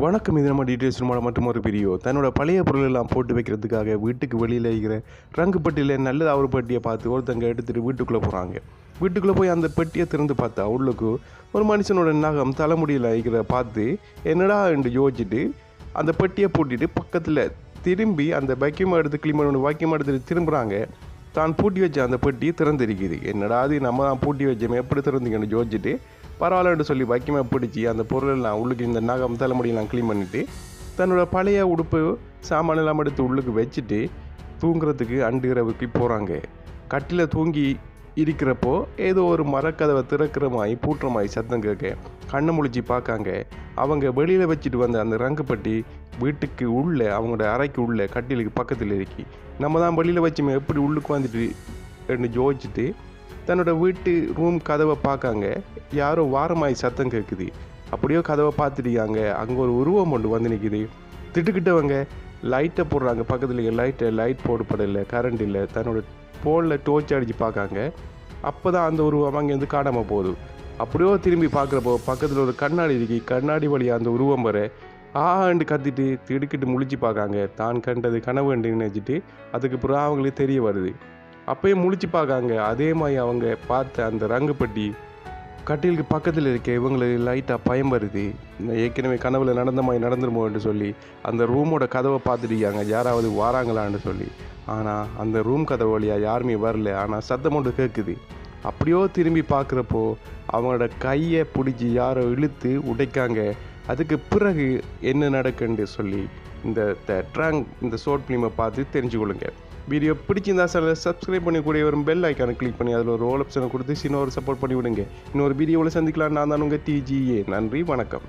வணக்கம். இது நம்ம டீட்டெயில்ஸ் மற்றும் ஒரு வீடியோ. தன்னோட பழைய பொருள் எல்லாம் போட்டு வைக்கிறதுக்காக வீட்டுக்கு வெளியில் இருக்கிற ரங்கு பெட்டியில் நல்ல ஒரு பெட்டியை பார்த்து ஒருத்தங்க எடுத்துகிட்டு வீட்டுக்குள்ளே போகிறாங்க. வீட்டுக்குள்ளே போய் அந்த பெட்டியை திறந்து பார்த்தா உள்ளுக்கு ஒரு மனுஷனோட நகம் தலைமுடியில் இருக்கிற பார்த்து என்னடா என்று யோசிச்சுட்டு அந்த பெட்டியை பூட்டிட்டு பக்கத்தில் திரும்பி அந்த வைக்கியமாக எடுத்து கிளிமனோட வைக்கியமாக எடுத்துகிட்டு திரும்புகிறாங்க. தான் பூட்டி வச்ச அந்த பெட்டி திறந்திருக்குது. என்னடா அது நம்ம தான் பூட்டி வச்சோமே எப்படி திறந்துங்கன்னு யோசிச்சுட்டு பரவாயில்லன்னு சொல்லி வைக்கியமாக பிடிச்சி அந்த பொருளெல்லாம் உள்ளுக்கு இந்த நகம் தலைமுடியெல்லாம் க்ளீன் பண்ணிவிட்டு தன்னோட பழைய உடுப்பு சாமானெல்லாம் எடுத்து உள்ளுக்கு வச்சுட்டு தூங்குறதுக்கு அண்டுகிறவுக்கு போகிறாங்க. கட்டில் தூங்கி இருக்கிறப்போ ஏதோ ஒரு மரக்கதவை திறக்கிற மாதிரி பூட்டுற மாதிரி சத்தம் கேட்க கண்ணை முழிச்சு பார்க்காங்க. அவங்க வெளியில் வச்சுட்டு வந்த அந்த ரங்குப்பட்டி வீட்டுக்கு உள்ளே அவங்களோட அறைக்கு உள்ளே கட்டிலுக்கு பக்கத்தில் இருக்கி நம்ம தான் வெளியில் வச்சுமே எப்படி உள்ளுக்கு வந்துட்டு ரெண்டு யோசிச்சுட்டு தன்னோட வீட்டு ரூம் கதவை பார்க்காங்க. யாரோ வாரமாய் சத்தம் கேட்குது. அப்படியோ கதவை பார்த்துட்டியாங்க. அங்கே ஒரு உருவம் ஒன்று வந்து நிற்கிது. திட்டுக்கிட்டவங்க லைட்டை போடுறாங்க. பக்கத்தில் லைட் போடப்படலை, கரண்ட் இல்லை. தன்னோட ஃபோனில் டோர்ச் அடித்து பார்க்காங்க. அப்போ தான் அந்த உருவம் அங்கேருந்து காணாமல் போகுது. அப்படியோ திரும்பி பார்க்குறப்போ பக்கத்தில் ஒரு கண்ணாடி இருக்கு. கண்ணாடி வழியாக அந்த உருவம் வர ஆண்டு கத்திட்டு திடுக்கிட்டு முழிச்சு பார்க்காங்க. தான் கண்டது கனவுன்னு நினச்சிட்டு அதுக்கு பிறகு அவங்களுக்கு தெரிய வருது. அப்பயும் முழிச்சு பார்க்காங்க. அதே மாதிரி அவங்க பார்த்த அந்த ரங்குப்பட்டி கட்டிலுக்கு பக்கத்தில் இருக்க இவங்களுக்கு லைட்டாக பயம் வருது. ஏற்கனவே கனவுல நடந்த மாதிரி நடந்துருமோன்னு சொல்லி அந்த ரூமோட கதவை பார்த்துட்டிருக்காங்க, யாராவது வாராங்களான்னு சொல்லி. ஆனால் அந்த ரூம் கதவு வழியாக யாருமே வரல. ஆனால் சத்தம் ஒன்று கேட்குது. அப்படியோ திரும்பி பார்க்குறப்போ அவங்களோட கையை பிடிச்சி யாரோ இழுத்து உடைக்காங்க. அதுக்கு பிறகு என்ன நடக்குன்னு சொல்லி இந்த ஷார்ட் ஃபிலிமை பார்த்து தெரிஞ்சுக்கொள்ளுங்க. வீடியோ பிடிச்சிருந்தா சப்ஸ்கிரைப் பண்ணக்கூடிய ஒரு பெல் ஐக்கானை கிளிக் பண்ணி அதில் ஒரு ஆப்ஷனை கொடுத்து சின்ன ஒரு சப்போர்ட் பண்ணி விடுங்க. இன்னொரு வீடியோவில் சந்திக்கலாம். நான் தான் உங்கள் TGA. நன்றி, வணக்கம்.